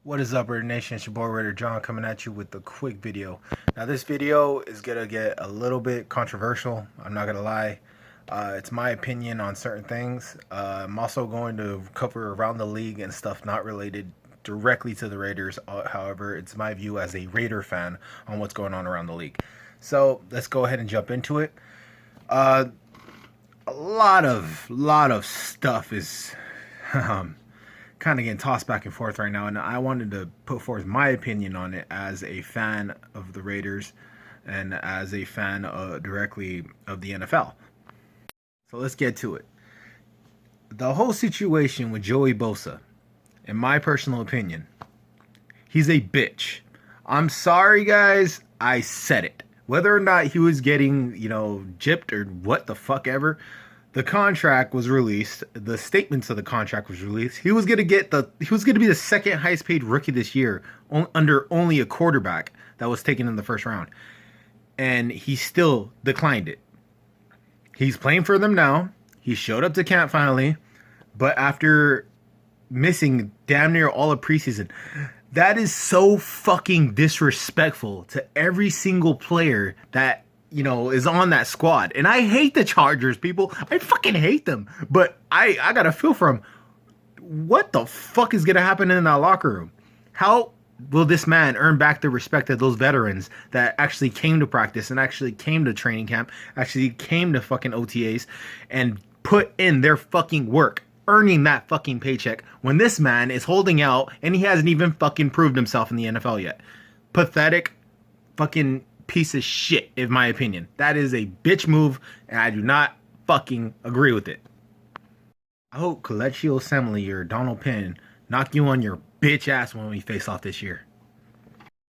What is up, Raider Nation? It's your boy Raider John coming at you with a quick video. Now, this video is gonna get a little bit controversial. I'm not gonna lie. It's my opinion on certain things. I'm also going to cover around the league and stuff not related directly to the Raiders. However, it's my view as a Raider fan on what's going on around the league. So let's go ahead and jump into it. A lot of stuff is kind of getting tossed back and forth right now, and I wanted to put forth my opinion on it as a fan of the Raiders and as a fan directly of the NFL. So let's get to it. The whole situation with Joey Bosa, in my personal opinion, he's a bitch. I'm sorry, guys. I said it. Whether or not he was getting, gypped or what the fuck ever, the contract was released. The statements of the contract was released. He was gonna be the second highest paid rookie this year, under only a quarterback that was taken in the first round, and he still declined it. He's playing for them now. He showed up to camp finally, but after missing damn near all of preseason, that is so fucking disrespectful to every single player that is on that squad. And I hate the Chargers, people. I fucking hate them. But I got a feel for them. What the fuck is going to happen in that locker room? How will this man earn back the respect of those veterans that actually came to practice and actually came to training camp, actually came to fucking OTAs and put in their fucking work, earning that fucking paycheck, when this man is holding out and he hasn't even fucking proved himself in the NFL yet? Pathetic fucking piece of shit, in my opinion. That is a bitch move, and I do not fucking agree with it. I hope Kelechi Osemele or Donald Penn knock you on your bitch ass when we face off this year.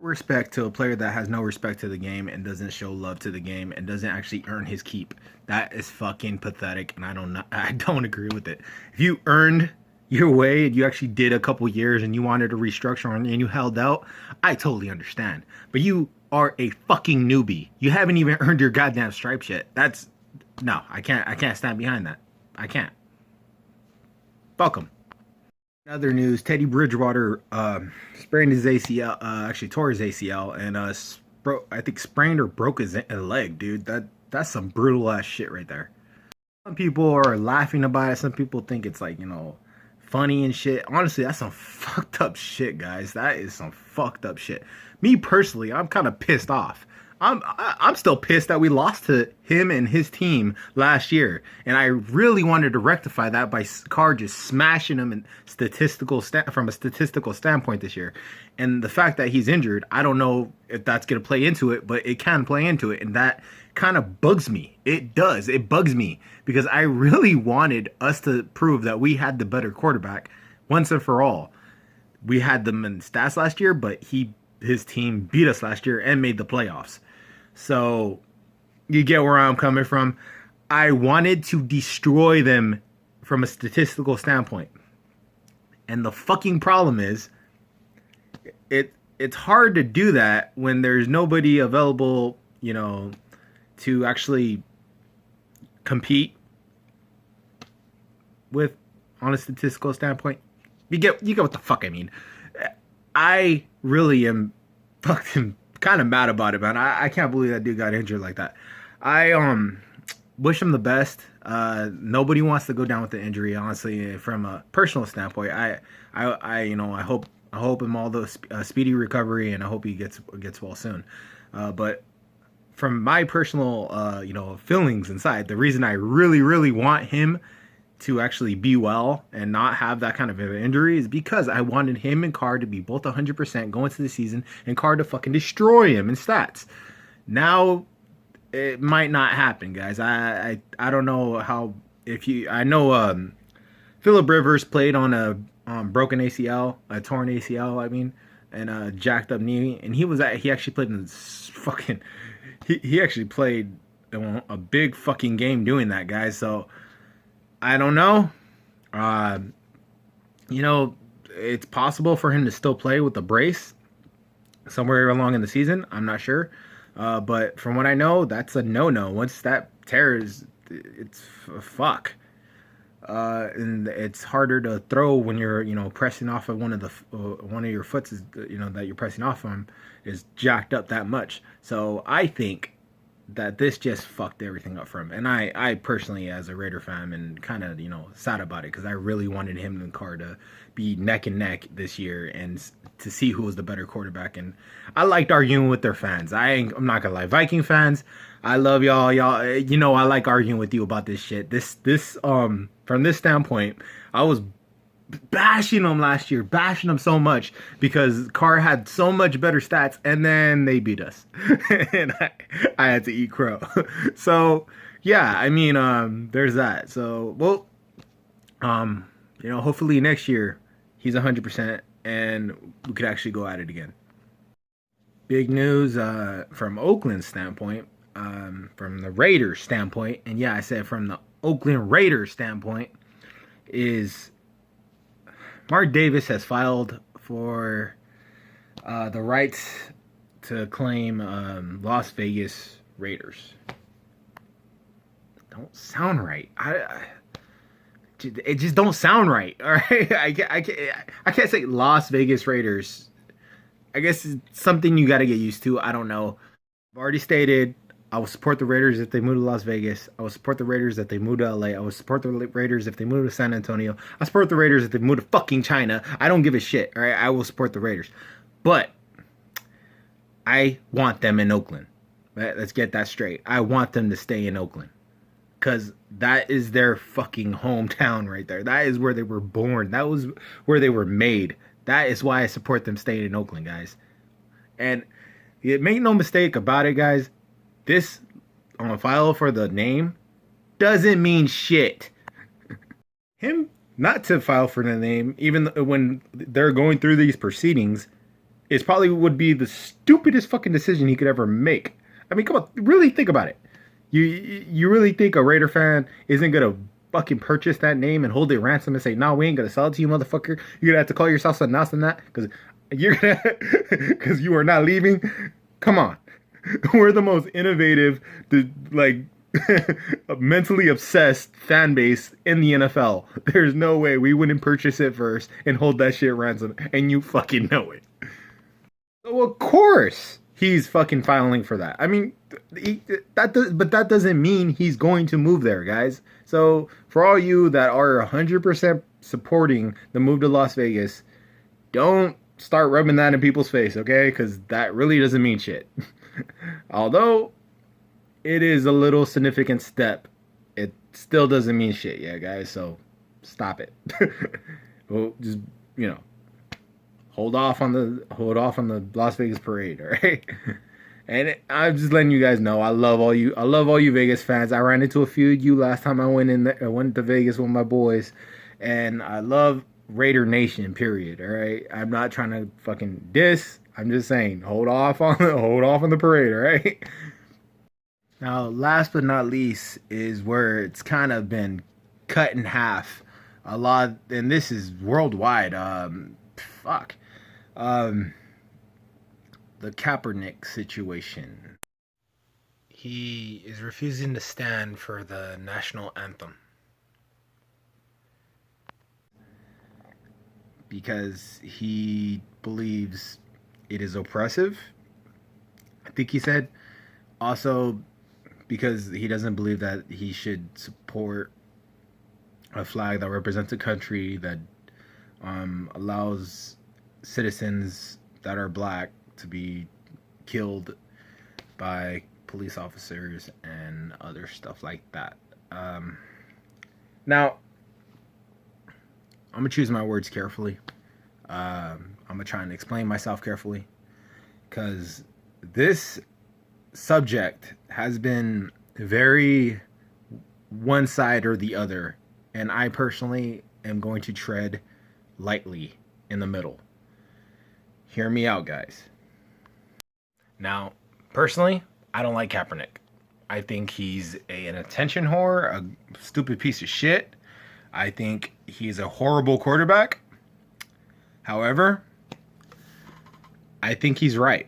Respect to a player that has no respect to the game and doesn't show love to the game and doesn't actually earn his keep. That is fucking pathetic, and I don't agree with it. If you earned your way and you actually did a couple years and you wanted to restructure and you held out, I totally understand. But you are a fucking newbie. You haven't even earned your goddamn stripes yet. No, I can't stand behind that. I can't. Fuck him. Other news, Teddy Bridgewater sprained his ACL, actually tore his ACL, and I think sprained or broke his leg, dude. That's some brutal ass shit right there. Some people are laughing about it. Some people think it's like, funny and shit. Honestly, that's some fucked up shit, guys. That is some fucked up shit. Me personally, I'm kind of pissed off. I'm still pissed that we lost to him and his team last year, and I really wanted to rectify that by Carr just smashing him from a statistical standpoint this year. And the fact that he's injured, I don't know if that's going to play into it, but it can play into it, and that kind of bugs me. It does. It bugs me because I really wanted us to prove that we had the better quarterback once and for all. We had them in stats last year, but his team beat us last year and made the playoffs. So you get where I'm coming from. I wanted to destroy them from a statistical standpoint. And the fucking problem is it's hard to do that when there's nobody available, to actually compete with on a statistical standpoint. You get what the fuck I mean. I really am fucking kind of mad about it, man. I can't believe that dude got injured like that. I wish him the best. Nobody wants to go down with the injury, honestly. From a personal standpoint, I hope him all the speedy recovery, and I hope he gets well soon. But from my personal feelings inside, the reason I really want him to actually be well and not have that kind of an injury is because I wanted him and Carr to be both 100% going to the season and Carr to fucking destroy him in stats. Now it might not happen, guys. I don't know how. I know Phillip Rivers played on a broken ACL, a torn ACL, I mean, and a jacked up knee, and he actually played in fucking he actually played a big fucking game doing that, guys. So I don't know. It's possible for him to still play with the brace somewhere along in the season. I'm not sure. But from what I know, that's a no-no. Once that tears, it's fuck. and it's harder to throw when you're, pressing off of one of your foots is, that you're pressing off on is jacked up that much. So I think that this just fucked everything up for him. And I personally, as a Raider fan, and kind of, sad about it because I really wanted him and Carr to be neck and neck this year and to see who was the better quarterback. And I liked arguing with their fans. I'm not gonna lie, Viking fans, I love y'all. Y'all, I like arguing with you about this shit. This from this standpoint, I was bashing them last year, bashing them so much because Carr had so much better stats, and then they beat us, and I had to eat crow. So yeah, I mean, there's that. So well, hopefully next year he's 100%, and we could actually go at it again. Big news from Oakland's standpoint, from the Raiders' standpoint, and yeah, I said from the Oakland Raiders' standpoint, is Mark Davis has filed for the rights to claim Las Vegas Raiders. Don't sound right. It just don't sound right. All right, I can't say Las Vegas Raiders. I guess it's something you got to get used to. I don't know. I've already stated I will support the Raiders if they move to Las Vegas. I will support the Raiders if they move to LA. I will support the Raiders if they move to San Antonio. I support the Raiders if they move to fucking China. I don't give a shit. All right, I will support the Raiders, but I want them in Oakland. Let's get that straight. I want them to stay in Oakland because that is their fucking hometown right there. That is where they were born. That was where they were made. That is why I support them staying in Oakland, guys. And make no mistake about it, guys. This on file for the name doesn't mean shit. Him not to file for the name, even when they're going through these proceedings, it probably would be the stupidest fucking decision he could ever make. I mean, come on, really think about it. You really think a Raider fan isn't gonna fucking purchase that name and hold it ransom and say, "No, we ain't gonna sell it to you, motherfucker. You're gonna have to call yourself something else than that because you are not leaving." Come on. We're the most innovative, mentally obsessed fan base in the NFL. There's no way we wouldn't purchase it first and hold that shit ransom, and you fucking know it. So of course he's fucking filing for that. I mean, but that doesn't mean he's going to move there, guys. So for all you that are 100% supporting the move to Las Vegas, don't start rubbing that in people's face, okay? Because that really doesn't mean shit. Although it is a little significant step, it still doesn't mean shit, yeah, guys. So stop it. Well, just hold off on the Las Vegas parade, all right? And I'm just letting you guys know I love all you Vegas fans. I ran into a few of you last time I went to Vegas with my boys, and I love Raider Nation. Period. All right, I'm not trying to fucking diss. I'm just saying, hold off on the parade, all right? Now, last but not least is where it's kind of been cut in half a lot, and this is worldwide. The Kaepernick situation. He is refusing to stand for the national anthem because he believes it is oppressive, I think he said. Also, because he doesn't believe that he should support a flag that represents a country that allows citizens that are black to be killed by police officers and other stuff like that. Now, I'm going to choose my words carefully. I'm going to try and explain myself carefully, because this subject has been very one side or the other, and I personally am going to tread lightly in the middle. Hear me out, guys. Now, personally, I don't like Kaepernick. I think he's an attention whore, a stupid piece of shit. I think he's a horrible quarterback. However, I think he's right.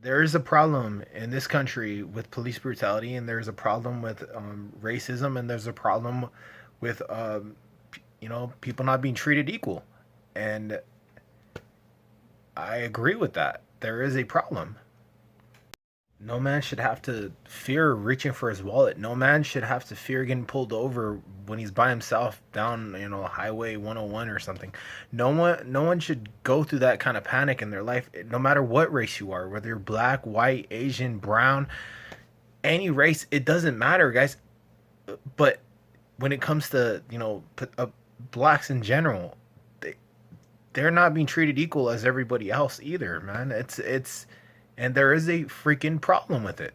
There is a problem in this country with police brutality, and there's a problem with racism, and there's a problem with people not being treated equal. And I agree with that. There is a problem. No man should have to fear reaching for his wallet. No man should have to fear getting pulled over when he's by himself down, Highway 101 or something. No one should go through that kind of panic in their life, no matter what race you are, whether you're black, white, Asian, brown, any race, it doesn't matter, guys. But when it comes to, blacks in general, they're not being treated equal as everybody else either, man. And there is a freaking problem with it.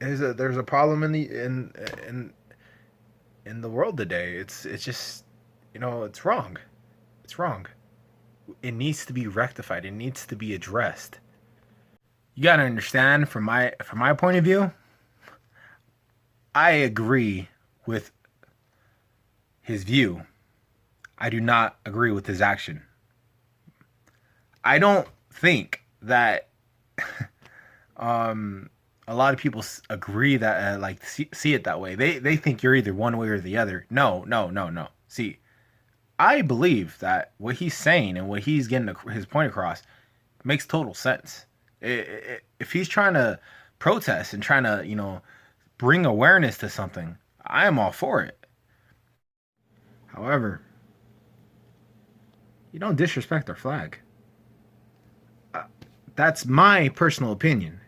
There's a problem in the world today. It's just, it's wrong. It's wrong. It needs to be rectified. It needs to be addressed. You got to understand, from my point of view, I agree with his view. I do not agree with his action. I don't think that a lot of people agree that see it that way. They think you're either one way or the other. No. See, I believe that what he's saying and what he's getting his point across makes total sense. If he's trying to protest and trying to, bring awareness to something, I am all for it. However, you don't disrespect our flag. That's my personal opinion.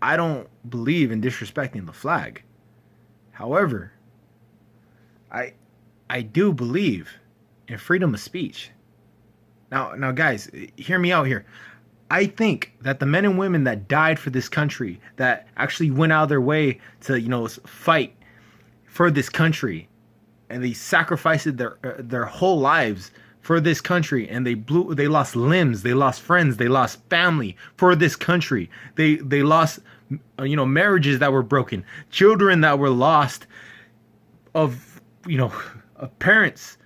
I don't believe in disrespecting the flag. However, I do believe in freedom of speech. Now, guys, hear me out here. I think that the men and women that died for this country, that actually went out of their way to, fight for this country, and they sacrificed their whole lives for this country, and they lost limbs, they lost friends, they lost family for this country. They lost, marriages that were broken, children that were lost, of parents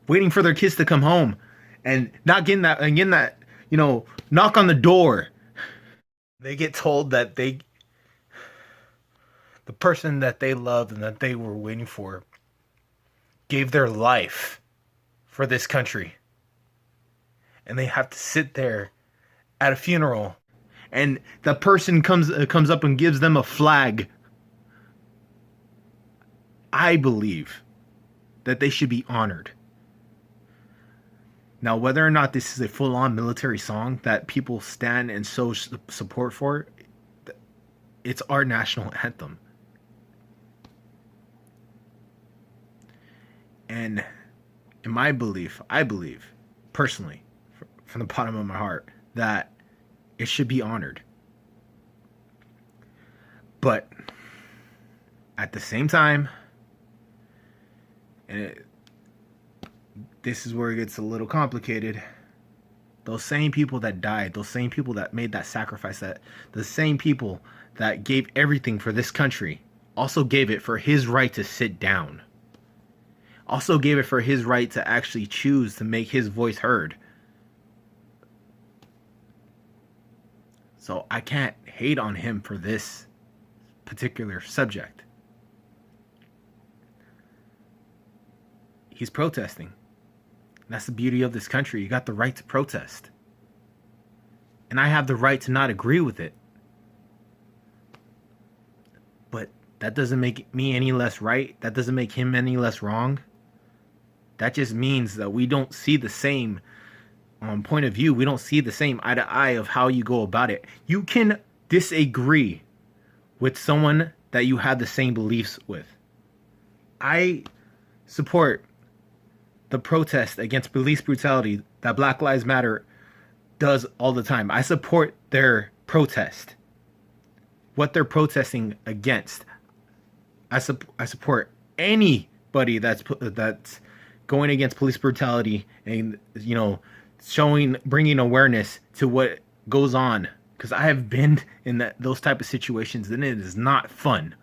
waiting for their kids to come home and not getting that, knock on the door. They get told that the person that they loved and that they were waiting for gave their life for this country. And they have to sit there at a funeral, and the person comes up and gives them a flag. I believe that they should be honored. Now, whether or not this is a full-on military song that people stand and show support for, it's our national anthem. And in my belief, I believe, personally, from the bottom of my heart, that it should be honored. But at the same time, this is where it gets a little complicated. Those same people that died, those same people that made that sacrifice, the same people that gave everything for this country, also gave it for his right to sit down. Also gave it for his right to actually choose to make his voice heard. So I can't hate on him for this particular subject. He's protesting. That's the beauty of this country. You got the right to protest. And I have the right to not agree with it. But that doesn't make me any less right. That doesn't make him any less wrong. That just means that we don't see the same point of view. We don't see the same eye to eye of how you go about it. You can disagree with someone that you have the same beliefs with. I support the protest against police brutality that Black Lives Matter does all the time. I support their protest. What they're protesting against. I support anybody that's going against police brutality and, bringing awareness to what goes on. Because I have been in those type of situations, and it is not fun.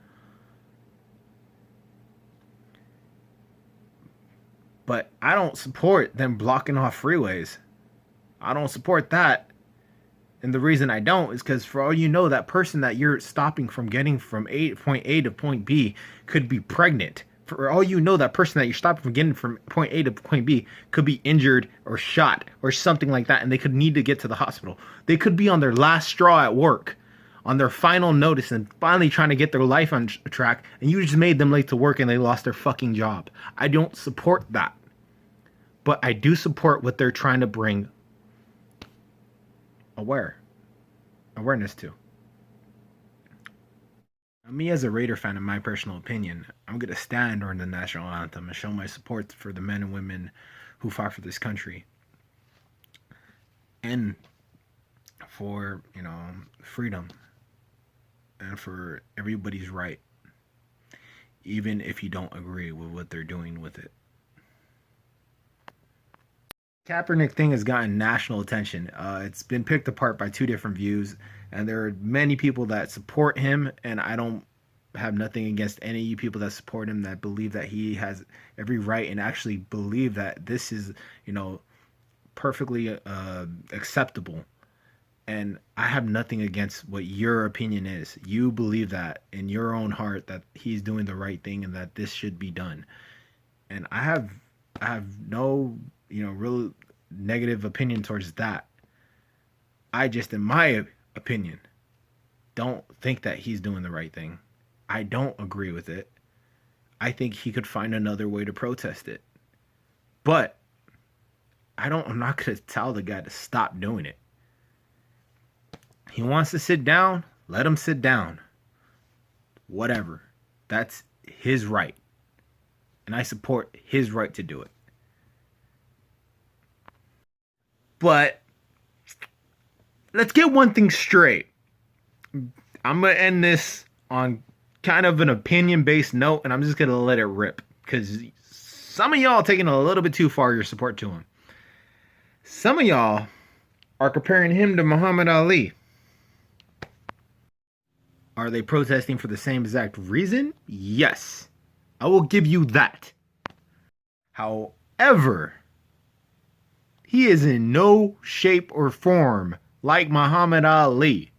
But I don't support them blocking off freeways. I don't support that. And the reason I don't is because, for all you know, that person that you're stopping from getting from point A to point B could be pregnant, For all you know, that person that you're stopping from getting from point A to point B could be injured or shot or something like that, and they could need to get to the hospital. They could be on their last straw at work, on their final notice, and finally trying to get their life on track, and you just made them late to work and they lost their fucking job. I don't support that. But I do support what they're trying to bring awareness to. Me as a Raider fan, in my personal opinion, I'm going to stand during the national anthem and show my support for the men and women who fought for this country. And for, freedom. And for everybody's right. Even if you don't agree with what they're doing with it. Kaepernick thing has gotten national attention. It's been picked apart by two different views, and there are many people that support him, and I don't have nothing against any of you people that support him, that believe that he has every right and actually believe that this is, perfectly acceptable. And I have nothing against what your opinion is. You believe that in your own heart that he's doing the right thing and that this should be done. And I have no real negative opinion towards that. I just, in my opinion, don't think that he's doing the right thing. I don't agree with it. I think he could find another way to protest it. But I'm not going to tell the guy to stop doing it. He wants to sit down, let him sit down. Whatever. That's his right. And I support his right to do it. But let's get one thing straight. I'm going to end this on kind of an opinion-based note, and I'm just going to let it rip. Because some of y'all are taking a little bit too far your support to him. Some of y'all are comparing him to Muhammad Ali. Are they protesting for the same exact reason? Yes. I will give you that. However, he is in no shape or form like Muhammad Ali.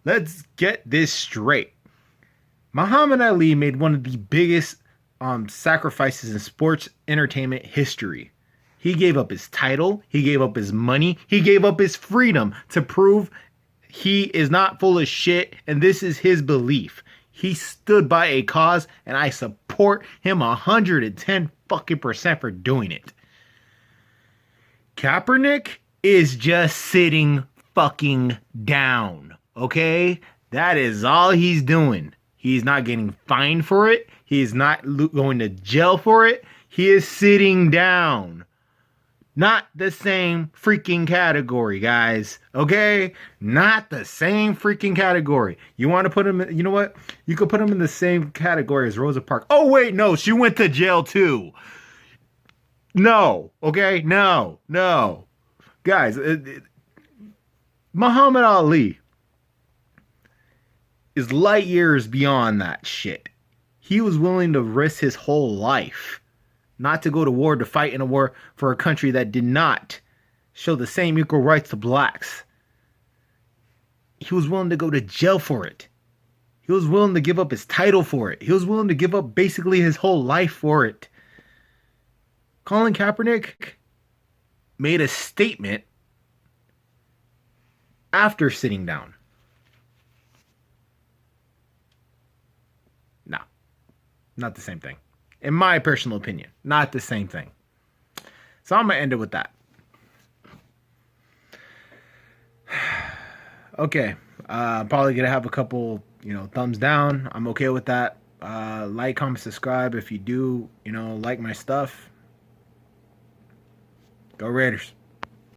Let's get this straight. Muhammad Ali made one of the biggest sacrifices in sports entertainment history. He gave up his title, he gave up his money, he gave up his freedom to prove he is not full of shit, and this is his belief. He stood by a cause, and I support him 110 fucking % for doing it. Kaepernick is just sitting fucking down, okay? That is all he's doing. He's not getting fined for it. He is not going to jail for it. He is sitting down. Not the same freaking category, guys. Okay? Not the same freaking category. You want to put him in, you know what? You could put him in the same category as Rosa Parks. Oh, wait, no. She went to jail, too. No. Okay? No. Guys, Muhammad Ali is light years beyond that shit. He was willing to risk his whole life not to go to war, to fight in a war for a country that did not show the same equal rights to blacks. He was willing to go to jail for it. He was willing to give up his title for it. He was willing to give up basically his whole life for it. Colin Kaepernick made a statement after sitting down. No, not the same thing. In my personal opinion, not the same thing. So I'm going to end it with that. Okay. Probably going to have a couple, thumbs down. I'm okay with that. Like, comment, subscribe if you do, like my stuff. Go Raiders.